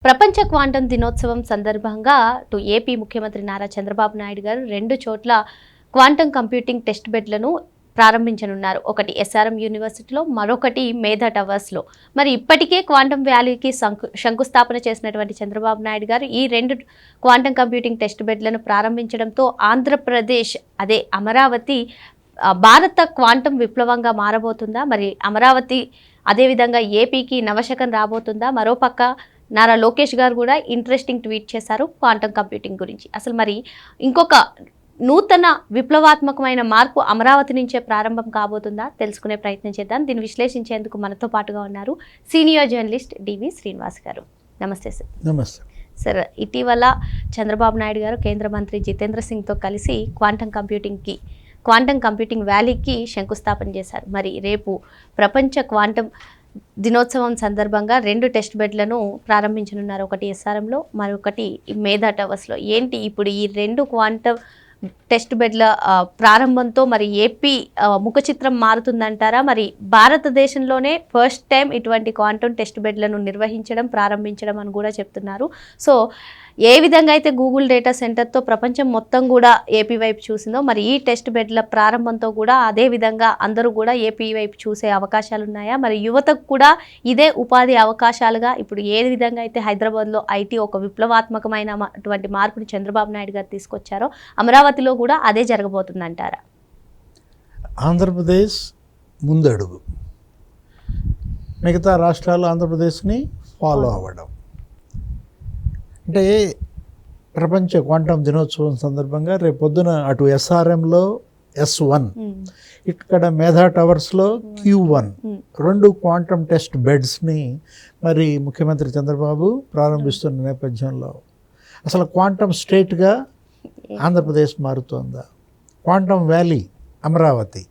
ప్రపంచ క్వాంటం దినోత్సవం సందర్భంగా ఏపీ ముఖ్యమంత్రి నారా చంద్రబాబు నాయుడు గారు 2 చోట్ల క్వాంటం కంప్యూటింగ్ టెస్ట్ బెడ్లను ప్రారంభించనున్నారు. ఒకటి ఎస్ఆర్ఎం యూనివర్సిటీలో, మరొకటి మేధా టవర్స్లో. మరి ఇప్పటికే క్వాంటం వ్యాలీకి శంకుస్థాపన చేసినటువంటి చంద్రబాబు నాయుడు గారు ఈ 2 క్వాంటం కంప్యూటింగ్ టెస్ట్ బెడ్లను ప్రారంభించడంతో ఆంధ్రప్రదేశ్ అమరావతి భారత క్వాంటం విప్లవంగా మారబోతుందా? మరి అమరావతి అదేవిధంగా ఏపీకి నవశకం రాబోతుందా? మరోపక్క నారా లోకేష్ గారు కూడా ఇంట్రెస్టింగ్ ట్వీట్ చేశారు క్వాంటం కంప్యూటింగ్ గురించి. అసలు మరి ఇంకొక నూతన విప్లవాత్మకమైన మార్పు అమరావతి నుంచే ప్రారంభం కాబోతుందా? తెలుసుకునే ప్రయత్నం చేద్దాం. దీన్ని విశ్లేషించేందుకు మనతో పాటుగా ఉన్నారు సీనియర్ జర్నలిస్ట్ డివి శ్రీనివాస్ గారు. నమస్తే సార్. నమస్తే సార్. ఇటీవల చంద్రబాబు నాయుడు గారు కేంద్ర మంత్రి జితేంద్ర సింగ్తో కలిసి క్వాంటం కంప్యూటింగ్ వ్యాలీకి శంకుస్థాపన చేశారు. మరి రేపు ప్రపంచ క్వాంటం దినోత్సవం సందర్భంగా 2 టెస్ట్ బెడ్లను ప్రారంభించనున్నారు. ఒకటి ఎస్ఆర్ఎంలో, మరొకటి మేధా టవర్స్లో. ఏంటి ఇప్పుడు ఈ 2 క్వాంటం టెస్ట్ బెడ్ల ప్రారంభంతో మరి ఏపీ ముఖ చిత్రం మారుతుందంటారా? మరి భారతదేశంలోనే ఫస్ట్ టైం ఇటువంటి క్వాంటం టెస్ట్ బెడ్లను ప్రారంభించడం అని కూడా చెప్తున్నారు. సో ఏ విధంగా అయితే గూగుల్ డేటా సెంటర్తో ప్రపంచం మొత్తం కూడా ఏపీ వైపు చూసిందో, మరి ఈ టెస్ట్ బెడ్ల ప్రారంభంతో కూడా అదే విధంగా అందరూ కూడా ఏపీ వైపు చూసే అవకాశాలు ఉన్నాయా? మరి యువతకు కూడా ఇదే ఉపాధి అవకాశాలుగా ఇప్పుడు ఏ విధంగా అయితే హైదరాబాద్లో ఐటీ ఒక విప్లవాత్మకమైన అటువంటి మార్పుని చంద్రబాబు నాయుడు గారు తీసుకొచ్చారో అమరావతిలో కూడా అదే జరగబోతుందంటారా? ఆంధ్రప్రదేశ్ ముందడుగు, మిగతా రాష్ట్రాలు ఆంధ్రప్రదేశ్ని ఫాలో అవ్వడం. అంటే ప్రపంచ క్వాంటం దినోత్సవం సందర్భంగా రేపు పొద్దున అటు ఎస్ఆర్ఎంలో S1, ఇక్కడ మేధా టవర్స్లో Q1 2 క్వాంటం టెస్ట్ బెడ్స్ని మరి ముఖ్యమంత్రి చంద్రబాబు ప్రారంభిస్తున్న నేపథ్యంలో అసలు క్వాంటం స్టేట్గా ఆంధ్రప్రదేశ్ మారుతోందా? క్వాంటం వ్యాలీ అమరావతి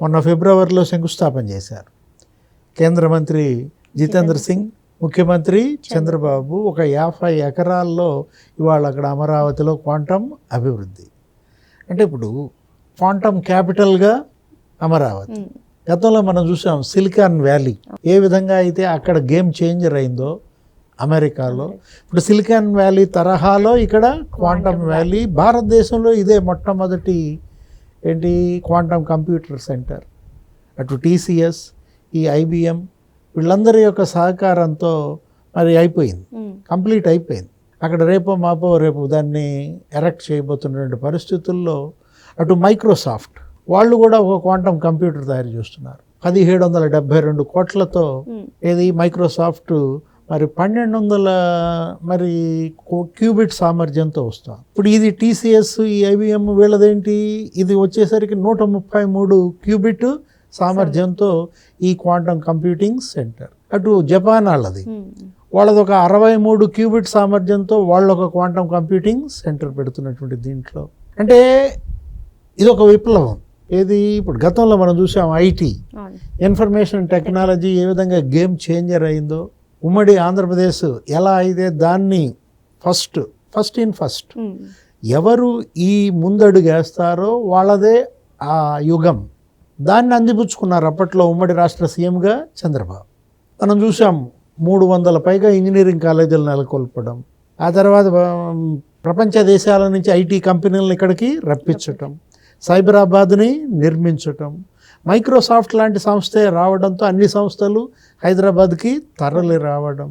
మొన్న ఫిబ్రవరిలో శంకుస్థాపన చేశారు కేంద్ర మంత్రి జితేంద్ర సింగ్, ముఖ్యమంత్రి చంద్రబాబు. ఒక 50 ఎకరాల్లో ఇవాళ అక్కడ అమరావతిలో క్వాంటం అభివృద్ధి. అంటే ఇప్పుడు క్వాంటం క్యాపిటల్గా అమరావతి. గతంలో మనం చూసాం సిలికాన్ వ్యాలీ ఏ విధంగా అయితే అక్కడ గేమ్ చేంజర్ అయిందో అమెరికాలో, ఇప్పుడు సిలికాన్ వ్యాలీ తరహాలో ఇక్కడ క్వాంటం వ్యాలీ. భారతదేశంలో ఇదే మొట్టమొదటి క్వాంటం కంప్యూటర్ సెంటర్. అటు టీసీఎస్, ఈ ఐబిఎం వీళ్ళందరి యొక్క సహకారంతో మరి అయిపోయింది, కంప్లీట్ అయిపోయింది. అక్కడ రేపు దాన్ని ఎరెక్ట్ చేయబోతున్నటువంటి పరిస్థితుల్లో అటు మైక్రోసాఫ్ట్ వాళ్ళు కూడా ఒక క్వాంటం కంప్యూటర్ తయారు చేస్తున్నారు. 1772 కోట్లతో మైక్రోసాఫ్ట్ మరి 1200 మరి క్యూబిట్ సామర్థ్యంతో వస్తుంది. ఇప్పుడు ఇది టీసీఎస్, ఈ ఐబిఎం వీళ్ళదేంటి, ఇది వచ్చేసరికి 133 క్యూబిట్ సామర్థ్యంతో ఈ క్వాంటం కంప్యూటింగ్ సెంటర్. అటు జపాన్ వాళ్ళది ఒక 63 క్యూబిట్ సామర్థ్యంతో వాళ్ళు ఒక క్వాంటం కంప్యూటింగ్ సెంటర్ పెడుతున్నటువంటి దీంట్లో. అంటే ఇది ఒక విప్లవం. ఇప్పుడు గతంలో మనం చూసాం ఐటీ, ఇన్ఫర్మేషన్ టెక్నాలజీ ఏ విధంగా గేమ్ చేంజర్ అయిందో. ఉమ్మడి ఆంధ్రప్రదేశ్ ఎలా అయితే దాన్ని ఫస్ట్ ఎవరు ఈ ముందడుగు వేస్తారో వాళ్ళదే ఆ యుగం. దాన్ని అందిపుచ్చుకున్నారు అప్పట్లో ఉమ్మడి రాష్ట్ర సీఎంగా చంద్రబాబు. మనం చూసాం 300 పైగా ఇంజనీరింగ్ కాలేజీలు నెలకొల్పడం, ఆ తర్వాత ప్రపంచ దేశాల నుంచి ఐటీ కంపెనీలను ఇక్కడికి రప్పించటం, సైబరాబాద్ని నిర్మించటం, మైక్రోసాఫ్ట్ లాంటి సంస్థే రావడంతో అన్ని సంస్థలు హైదరాబాద్కి తరలి రావడం.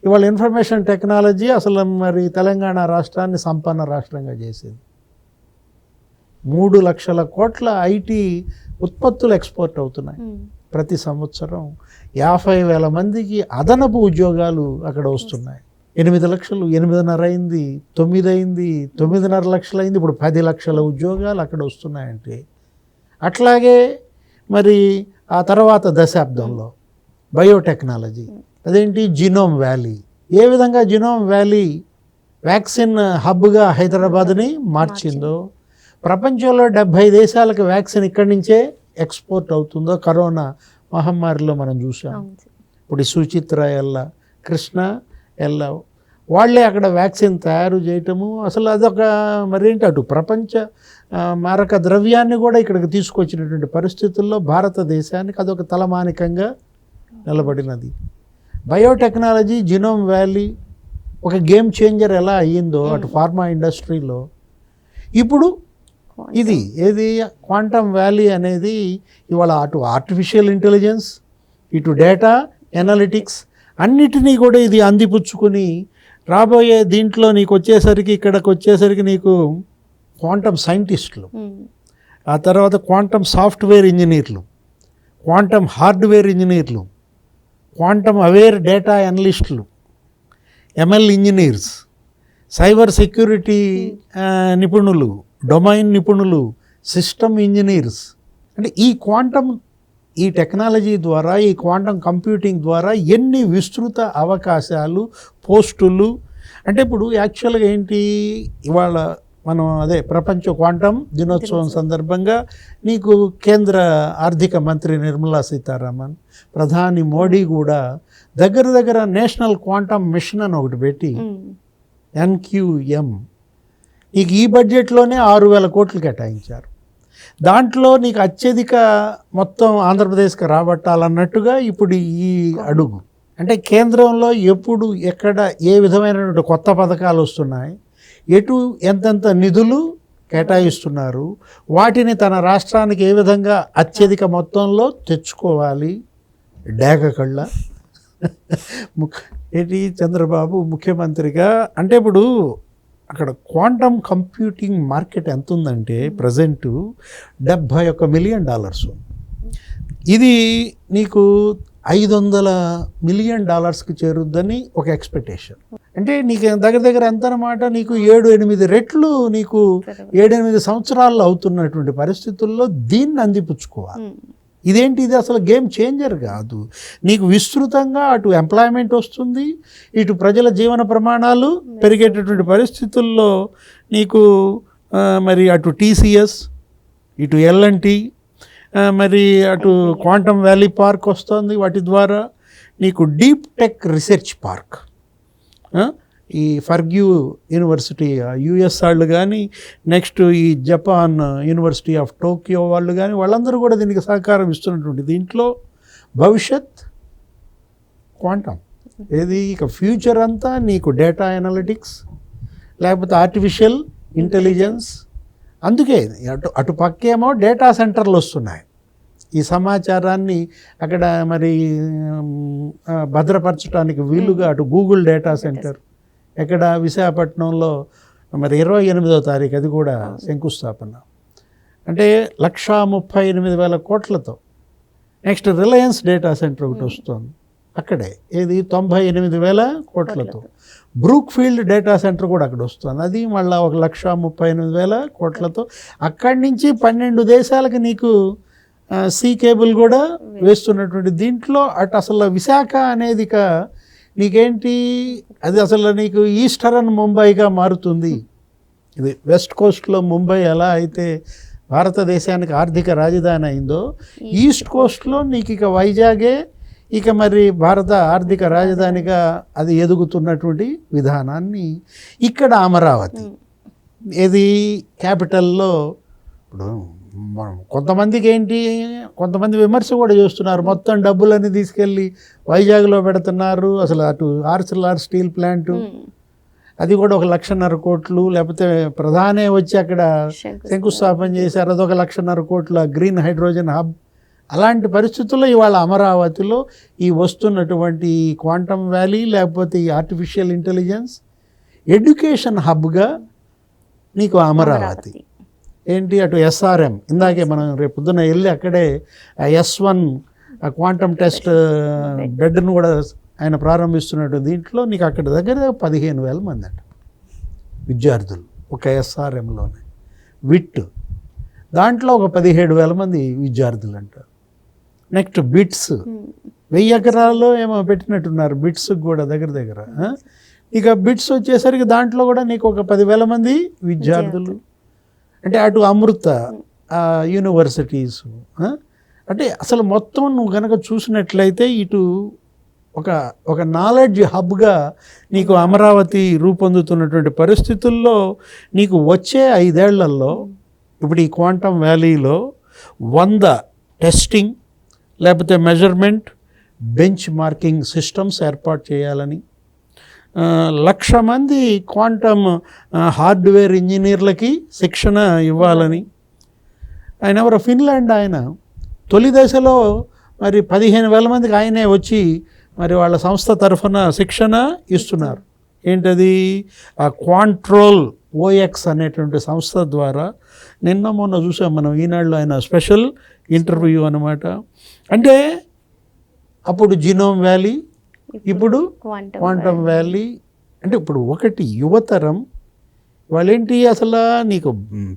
ఇవాళ ఇన్ఫర్మేషన్ టెక్నాలజీ అసలు మరి తెలంగాణ రాష్ట్రాన్ని సంపన్న రాష్ట్రంగా చేసింది. 3 లక్షల కోట్ల ఐటీ ఉత్పత్తులు ఎక్స్పోర్ట్ అవుతున్నాయి ప్రతి సంవత్సరం. 50,000 మందికి అదనపు ఉద్యోగాలు అక్కడ వస్తున్నాయి. 8 లక్షలు, 8.5 అయింది, 9 అయింది, 9.5 లక్షలు అయింది, ఇప్పుడు 10 లక్షల ఉద్యోగాలు అక్కడ వస్తున్నాయంటే. అట్లాగే మరి ఆ తర్వాత దశాబ్దంలో బయోటెక్నాలజీ, జీనోమ్ వ్యాలీ. ఏ విధంగా జీనోమ్ వ్యాలీ వ్యాక్సిన్ హబ్గా హైదరాబాద్ని మార్చిందో, ప్రపంచంలో 70 దేశాలకు వ్యాక్సిన్ ఇక్కడి నుంచే ఎక్స్పోర్ట్ అవుతుందో కరోనా మహమ్మారిలో మనం చూసాం. ఇప్పుడు సుచిత్ర కృష్ణ వాళ్ళే అక్కడ వ్యాక్సిన్ తయారు చేయటము. అసలు అదొక మరేంటి అటు ప్రపంచ మారక ద్రవ్యాన్ని కూడా ఇక్కడికి తీసుకొచ్చినటువంటి పరిస్థితుల్లో భారతదేశానికి అదొక తలమానికంగా నిలబడినది. బయోటెక్నాలజీ, జీనోమ్ వ్యాలీ ఒక గేమ్ చేంజర్ ఎలా అయ్యిందో అటు ఫార్మా ఇండస్ట్రీలో, ఇప్పుడు ఇది ఏది క్వాంటమ్ వ్యాలీ అనేది ఇవాళ అటు ఆర్టిఫిషియల్ ఇంటెలిజెన్స్, ఇటు డేటా ఎనాలిటిక్స్ అన్నిటినీ కూడా ఇది అందిపుచ్చుకుని రాబోయే దీంట్లో నీకు వచ్చేసరికి ఇక్కడికి వచ్చేసరికి నీకు క్వాంటమ్ సైంటిస్టులు, ఆ తర్వాత క్వాంటమ్ సాఫ్ట్వేర్ ఇంజనీర్లు, క్వాంటమ్ హార్డ్వేర్ ఇంజనీర్లు, క్వాంటమ్ అవేర్ డేటా అనలిస్టులు, ఎంఎల్ ఇంజనీర్స్, సైబర్ సెక్యూరిటీ నిపుణులు, డొమైన్ నిపుణులు, సిస్టమ్ ఇంజనీర్స్. అంటే ఈ టెక్నాలజీ ద్వారా, ఈ క్వాంటమ్ కంప్యూటింగ్ ద్వారా ఎన్ని విస్తృత అవకాశాలు, పోస్టులు. అంటే ఇప్పుడు యాక్చువల్గా ఏంటి, ఇవాళ మనం అదే ప్రపంచ క్వాంటమ్ దినోత్సవం సందర్భంగా నీకు కేంద్ర ఆర్థిక మంత్రి నిర్మలా సీతారామన్, ప్రధాని మోడీ కూడా దగ్గర నేషనల్ క్వాంటమ్ మిషన్ అని ఒకటి పెట్టి NQM నీకు ఈ బడ్జెట్లోనే 6,000 కోట్లు కేటాయించారు. దాంట్లో నీకు అత్యధిక మొత్తం ఆంధ్రప్రదేశ్కి రాబట్టాలన్నట్టుగా ఇప్పుడు ఈ అడుగు. అంటే కేంద్రంలో ఎప్పుడు ఎక్కడ ఏ విధమైనటువంటి కొత్త పథకాలు వస్తున్నాయి, ఎటు ఎంతెంత నిధులు కేటాయిస్తున్నారు, వాటిని తన రాష్ట్రానికి ఏ విధంగా అత్యధిక మొత్తంలో తెచ్చుకోవాలి. డేగ కళ్ళ ఏంటి చంద్రబాబు ముఖ్యమంత్రిగా అంటే ఇప్పుడు అక్కడ క్వాంటమ్ కంప్యూటింగ్ మార్కెట్ ఎంత ఉందంటే ప్రజెంట్ $71 మిలియన్. ఇది నీకు $500 మిలియన్ చేరుద్దని ఒక ఎక్స్పెక్టేషన్. అంటే నీకు దగ్గర ఎంత అన్నమాట, నీకు 7-8 రెట్లు నీకు 7-8 సంవత్సరాల్లో అవుతున్నటువంటి పరిస్థితుల్లో దీన్ని అందిపుచ్చుకోవాలి. ఇదేంటి, ఇది అసలు గేమ్ చేంజర్ కాదు. నీకు విస్తృతంగా అటు ఎంప్లాయ్మెంట్ వస్తుంది, ఇటు ప్రజల జీవన ప్రమాణాలు పెరిగేటటువంటి పరిస్థితుల్లో నీకు మరి అటు TCS, ఇటు L&T, మరి అటు క్వాంటమ్ వ్యాలీ పార్క్ వస్తుంది. వాటి ద్వారా నీకు డీప్ టెక్ రీసెర్చ్ పార్క్, ఈ ఫర్గ్యూ యూనివర్సిటీ US వాళ్ళు కానీ, నెక్స్ట్ ఈ జపాన్ యూనివర్సిటీ ఆఫ్ టోక్యో వాళ్ళు కానీ, వాళ్ళందరూ కూడా దీనికి సహకారం ఇస్తున్నటువంటి దీంట్లో భవిష్యత్ క్వాంటమ్ ఏది ఇక ఫ్యూచర్ అంతా నీకు డేటా ఎనాలిటిక్స్ లేకపోతే ఆర్టిఫిషియల్ ఇంటెలిజెన్స్. అందుకే అటు పక్కేమో డేటా సెంటర్లు వస్తున్నాయి, ఈ సమాచారాన్ని అక్కడ మరి భద్రపరచడానికి వీలుగా అటు గూగుల్ డేటా సెంటర్ ఎక్కడ విశాఖపట్నంలో మరి 28వ తారీఖు అది కూడా శంకుస్థాపన. అంటే 138,000 కోట్లతో. నెక్స్ట్ రిలయన్స్ డేటా సెంటర్ ఒకటి వస్తుంది అక్కడే, ఏది 98,000 కోట్లతో. బ్రూక్ ఫీల్డ్ డేటా సెంటర్ కూడా అక్కడ వస్తుంది, అది మళ్ళీ 138,000 కోట్లతో. అక్కడి నుంచి 12 దేశాలకి నీకు సీ కేబుల్ కూడా వేస్తున్నటువంటి దీంట్లో అటు అసలు విశాఖ అనేది ఇక నీకేంటి, అది అసలు నీకు ఈస్టర్న్ ముంబైగా మారుతుంది. ఇది వెస్ట్ కోస్ట్లో ముంబై ఎలా అయితే భారతదేశానికి ఆర్థిక రాజధాని అయిందో, ఈస్ట్ కోస్ట్లో నీకు ఇక వైజాగే ఇక మరి భారత ఆర్థిక రాజధానిగా అది ఎదుగుతున్నటువంటి విధానాన్ని ఇక్కడ అమరావతి ఏది క్యాపిటల్లో. ఇప్పుడు కొంతమందికి ఏంటి, కొంతమంది విమర్శ కూడా చేస్తున్నారు, మొత్తం డబ్బులన్నీ తీసుకెళ్ళి వైజాగ్లో పెడుతున్నారు. అసలు అటు ఆర్సిఎల్ఆర్ స్టీల్ ప్లాంటు అది కూడా 1,50,000 కోట్లు, లేకపోతే ప్రధానే వచ్చి అక్కడ శంకుస్థాపన చేశారు, అదొక 1,50,000 కోట్ల గ్రీన్ హైడ్రోజన్ హబ్. అలాంటి పరిస్థితుల్లో ఇవాళ అమరావతిలో ఈ వస్తున్నటువంటి క్వాంటమ్ వ్యాలీ లేకపోతే ఈ ఆర్టిఫిషియల్ ఇంటెలిజెన్స్ ఎడ్యుకేషన్ హబ్గా నీకు అమరావతి ఏంటి, అటు SRM ఇందాకే మనం రేపు పొద్దున వెళ్ళి అక్కడే S1 క్వాంటమ్ టెస్ట్ బెడ్ను కూడా ఆయన ప్రారంభిస్తున్నట్టు. దీంట్లో నీకు అక్కడ దగ్గర 15,000 మంది అంట విద్యార్థులు ఒక SRMలోనే. విట్ దాంట్లో ఒక 17,000 మంది విద్యార్థులు అంట. నెక్స్ట్ బిట్స్ 1000 ఎకరాల్లో ఏమో పెట్టినట్టున్నారు బిట్స్కి కూడా దగ్గర. ఇక బిట్స్ వచ్చేసరికి దాంట్లో కూడా నీకు ఒక 10,000 మంది విద్యార్థులు. అంటే అటు అమృత యూనివర్సిటీస్. అంటే అసలు మొత్తం నువ్వు కనుక చూసినట్లయితే ఇటు ఒక నాలెడ్జ్ హబ్గా నీకు అమరావతి రూపొందుతున్నటువంటి పరిస్థితుల్లో నీకు వచ్చే 5 ఏళ్లలో ఇప్పుడు ఈ క్వాంటమ్ వ్యాలీలో 100 టెస్టింగ్ లేకపోతే మెజర్మెంట్ బెంచ్ మార్కింగ్ సిస్టమ్స్ ఏర్పాటు చేయాలని, 1,00,000 మంది క్వాంటమ్ హార్డ్వేర్ ఇంజనీర్లకి శిక్షణ ఇవ్వాలని. ఆయన ఎవరో ఫిన్లాండ్ ఆయన. తొలి దశలో మరి 15,000 మందికి ఆయనే వచ్చి మరి వాళ్ళ సంస్థ తరఫున శిక్షణ ఇస్తున్నారు. ఏంటది? ఆ క్వాంట్రోల్ ఓఎక్స్ అనేటువంటి సంస్థ ద్వారా. నిన్న మొన్న చూసాం మనం ఈనాడులో ఆయన స్పెషల్ ఇంటర్వ్యూ అనమాట. అంటే అప్పుడు జీనోమ్ వ్యాలీ, ఇప్పుడు క్వాంటమ్ వ్యాలీ. అంటే ఇప్పుడు ఒకటి యువతరం వాళ్ళేంటి, అసలు నీకు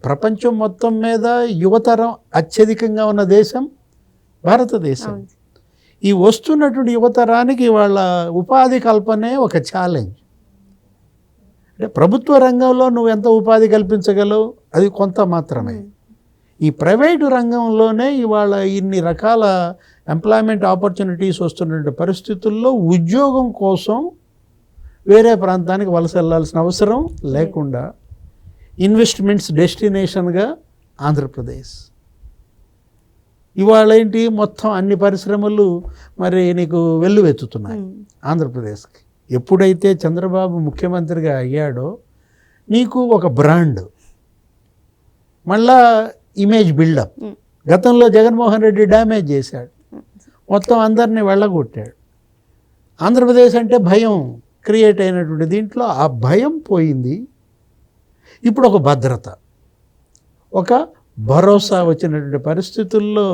ప్రపంచం మొత్తం మీద యువతరం అత్యధికంగా ఉన్న దేశం భారతదేశం. ఈ వస్తున్నటువంటి యువతరానికి వాళ్ళ ఉపాధి కల్పనే ఒక ఛాలెంజ్. అంటే ప్రభుత్వ రంగంలో నువ్వు ఎంత ఉపాధి కల్పించగలవు, అది కొంత మాత్రమే. ఈ ప్రైవేటు రంగంలోనే ఇవాళ ఇన్ని రకాల ఎంప్లాయ్మెంట్ ఆపర్చునిటీస్ వస్తున్న పరిస్థితుల్లో ఉద్యోగం కోసం వేరే ప్రాంతానికి వలస వెళ్ళాల్సిన అవసరం లేకుండా ఇన్వెస్ట్మెంట్స్ డెస్టినేషన్గా ఆంధ్రప్రదేశ్. ఇవాళ ఏంటి, మొత్తం అన్ని పరిశ్రమలు మరి నీకు వెల్లువెత్తుతున్నాయి ఆంధ్రప్రదేశ్కి. ఎప్పుడైతే చంద్రబాబు ముఖ్యమంత్రిగా అయ్యాడో నీకు ఒక బ్రాండ్, మళ్ళా ఇమేజ్ బిల్డప్. గతంలో జగన్మోహన్ రెడ్డి డ్యామేజ్ చేశాడు, మొత్తం అందరినీ వెళ్ళగొట్టాడు. ఆంధ్రప్రదేశ్ అంటే భయం క్రియేట్ అయినటువంటి దీంట్లో ఆ భయం పోయింది. ఇప్పుడు ఒక భద్రత, ఒక భరోసా వచ్చినటువంటి పరిస్థితుల్లో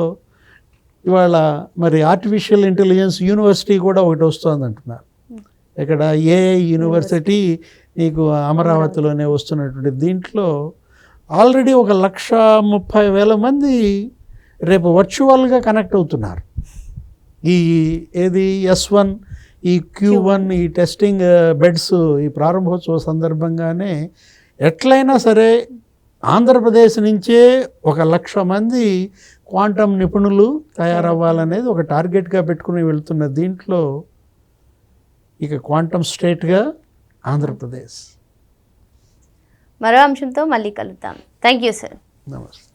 ఇవాళ మరి ఆర్టిఫిషియల్ ఇంటెలిజెన్స్ యూనివర్సిటీ కూడా ఒకటి వస్తుంది అంటున్నారు. ఇక్కడ ఏఐ యూనివర్సిటీ నీకు అమరావతిలోనే వస్తున్నటువంటి దీంట్లో ఆల్రెడీ 1,30,000 మంది రేపు వర్చువల్గా కనెక్ట్ అవుతున్నారు. ఈ ఏది S1, ఈ Q1, ఈ టెస్టింగ్ బెడ్స్ ఈ ప్రారంభోత్సవ సందర్భంగానే ఎట్లయినా సరే ఆంధ్రప్రదేశ్ నుంచే 1,00,000 మంది క్వాంటమ్ నిపుణులు తయారవ్వాలనేది ఒక టార్గెట్గా పెట్టుకుని వెళ్తున్న దీంట్లో ఇక క్వాంటమ్ స్టేట్గా ఆంధ్రప్రదేశ్. మరో అంశంతో మళ్ళీ కలుద్దాం. Thank you sir. నమస్తే.